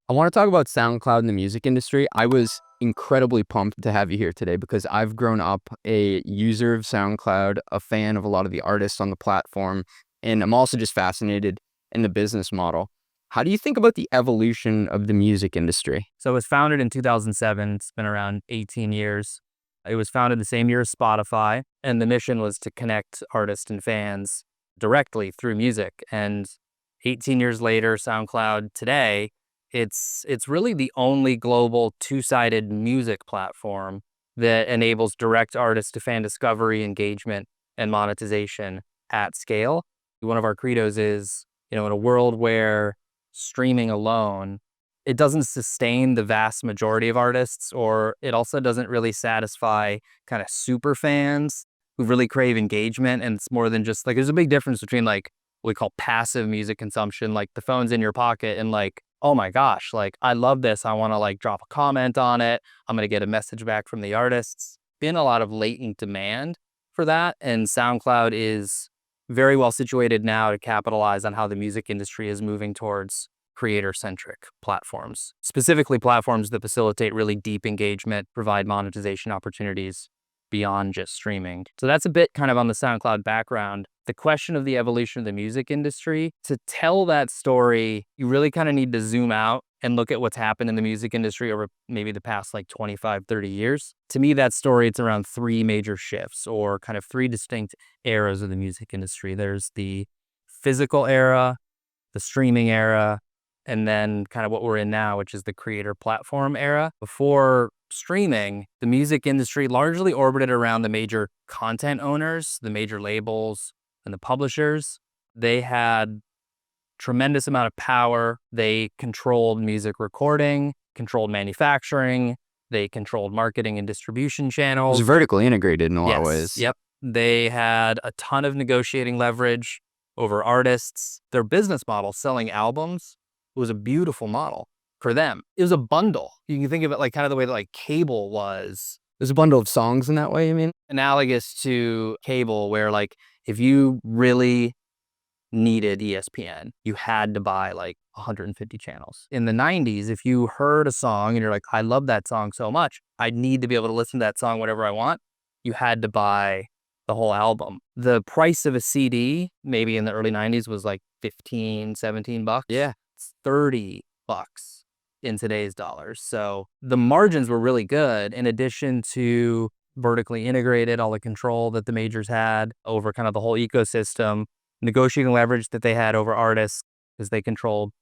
I want to talk about SoundCloud in the music industry. I was incredibly pumped to have you here today because I've grown up a user of SoundCloud, a fan of a lot of the artists on the platform, and I'm also just fascinated in the business model. How do you think about the evolution of the music industry? So it was founded in 2007. It's been around 18 years. It was founded the same year as Spotify, and the mission was to connect artists and fans directly through music. And 18 years later, SoundCloud today, it's really the only global two-sided music platform that enables direct artist to fan discovery, engagement, and monetization at scale. One of our credos is, in a world where streaming alone, it doesn't sustain the vast majority of artists, or it also doesn't really satisfy kind of super fans who really crave engagement. And it's more than just like, there's a big difference between like what we call passive music consumption, like the phone's in your pocket and like, oh my gosh, like I love this. I want to like drop a comment on it. I'm going to get a message back from the artists. Been a lot of latent demand for that. And SoundCloud is very well situated now to capitalize on how the music industry is moving towards creator-centric platforms, specifically platforms that facilitate really deep engagement, provide monetization opportunities beyond just streaming. So that's a bit kind of on the SoundCloud background. The question of the evolution of the music industry, to tell that story, you really kind of need to zoom out and look at what's happened in the music industry over maybe the past like 25, 30 years. To me, that story, it's around three major shifts or kind of three distinct eras of the music industry. There's the physical era, the streaming era, and then kind of what we're in now, which is the creator platform era. Before streaming, the music industry largely orbited around the major content owners, the major labels, and the publishers. They had tremendous amount of power. They controlled music recording, controlled manufacturing, they controlled marketing and distribution It was channels. vertically integrated in a lot of Yes, ways. yep. They had a ton of negotiating leverage over artists. Their business model, selling albums, was a beautiful model for them. It was a bundle. You can think of it like kind of the way that like cable was. There's a bundle of songs in that way, you mean? Analogous to cable, where like if you really needed ESPN, you had to buy like 150 channels. In the 90s, if you heard a song and you're like, I love that song so much, I need to be able to listen to that song whenever I want, you had to buy the whole album. The price of a CD, maybe in the early 90s, was like 15, 17 bucks. Yeah. It's 30 bucks in today's dollars. So the margins were really good, in addition to vertically integrated, all the control that the majors had over kind of the whole ecosystem, negotiating leverage that they had over artists because they controlled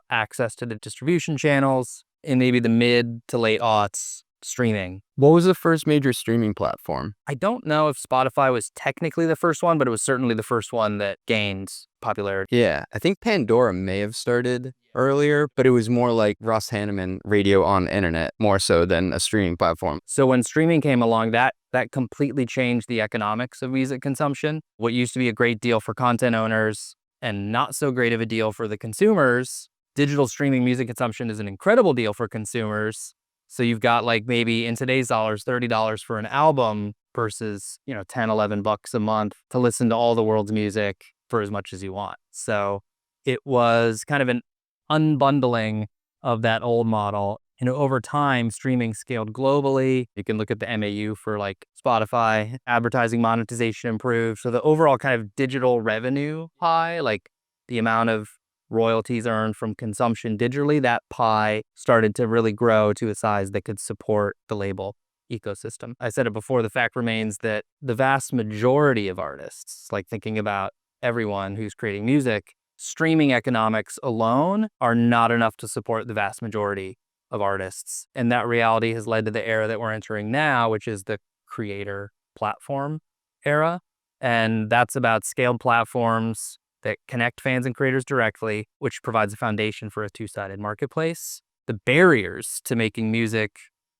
access to the distribution channels. In maybe the mid to late aughts, streaming. What was the first major streaming platform? I don't know if Spotify was technically the first one, but it was certainly the first one that gained popularity. Yeah, I think Pandora may have started earlier, but it was more like Russ Hanneman radio on internet, more so than a streaming platform. So when streaming came along, that completely changed the economics of music consumption. What used to be a great deal for content owners and not so great of a deal for the consumers, digital streaming music consumption is an incredible deal for consumers. So you've got like maybe in today's dollars, $30 for an album versus, 10, 11 bucks a month to listen to all the world's music for as much as you want. So it was kind of an unbundling of that old model. And over time, streaming scaled globally. You can look at the MAU for like Spotify, advertising monetization improved. So the overall kind of digital revenue pie, like the amount of royalties earned from consumption digitally, that pie started to really grow to a size that could support the label ecosystem. I said it before, the fact remains that the vast majority of artists, like thinking about everyone who's creating music, streaming economics alone are not enough to support the vast majority of artists. And that reality has led to the era that we're entering now, which is the creator platform era. And that's about scaled platforms that connect fans and creators directly, which provides a foundation for a two-sided marketplace. The barriers to making music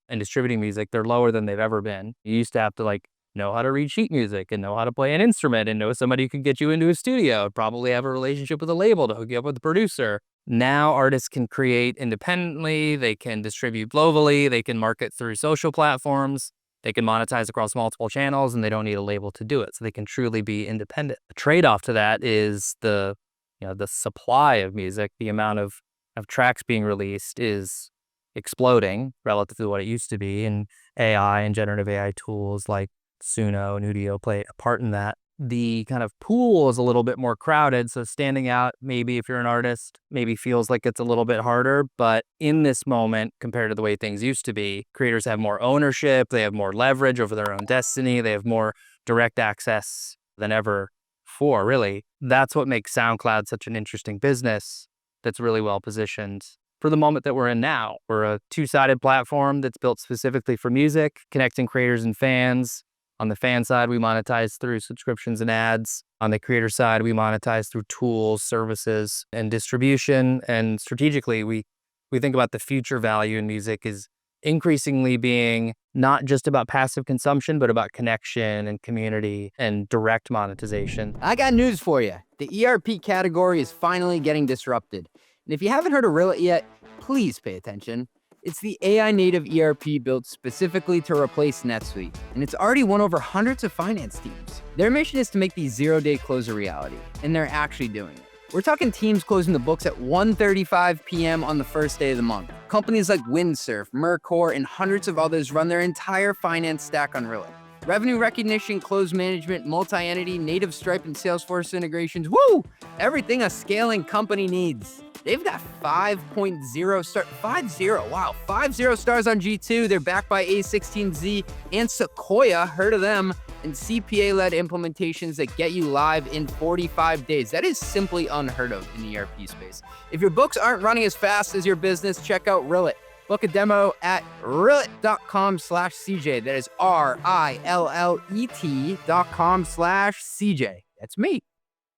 and distributing music, they're lower than they've ever been. You used to have to like know how to read sheet music and know how to play an instrument and know somebody who could get you into a studio, probably have a relationship with a label to hook you up with a producer. Now artists can create independently, they can distribute globally, they can market through social platforms, they can monetize across multiple channels, and they don't need a label to do it. So they can truly be independent. The trade-off to that is the supply of music, the amount of of tracks being released is exploding relative to what it used to be, and AI and generative AI tools like Suno and Udio play a part in that. The kind of pool is a little bit more crowded, so standing out, maybe if you're an artist, maybe feels like it's a little bit harder. But in this moment, compared to the way things used to be, creators have more ownership, they have more leverage over their own destiny, they have more direct access than ever before, really. That's what makes SoundCloud such an interesting business that's really well positioned for the moment that we're in now. We're a two-sided platform that's built specifically for music, connecting creators and fans. On the fan side, we monetize through subscriptions and ads. On the creator side, we monetize through tools, services, and distribution. And strategically, we think about the future value in music is increasingly being not just about passive consumption, but about connection and community and direct monetization. I got news for you. The ERP category is finally getting disrupted. And if you haven't heard of Rillet yet, please pay attention. It's the AI native ERP built specifically to replace NetSuite, and it's already won over hundreds of finance teams. Their mission is to make the zero-day close a reality, and they're actually doing it. We're talking teams closing the books at 1:35 p.m. on the first day of the month. Companies like Windsurf, Mercor, and hundreds of others run their entire finance stack on Rillet. Revenue recognition, close management, multi-entity, native Stripe and Salesforce integrations, woo! Everything a scaling company needs. They've got 50 stars on G2. They're backed by A16Z and Sequoia, heard of them, and CPA-led implementations that get you live in 45 days. That is simply unheard of in the ERP space. If your books aren't running as fast as your business, check out Rillet. Book a demo at rillet.com/CJ. That is RILLET.com/CJ. That's me.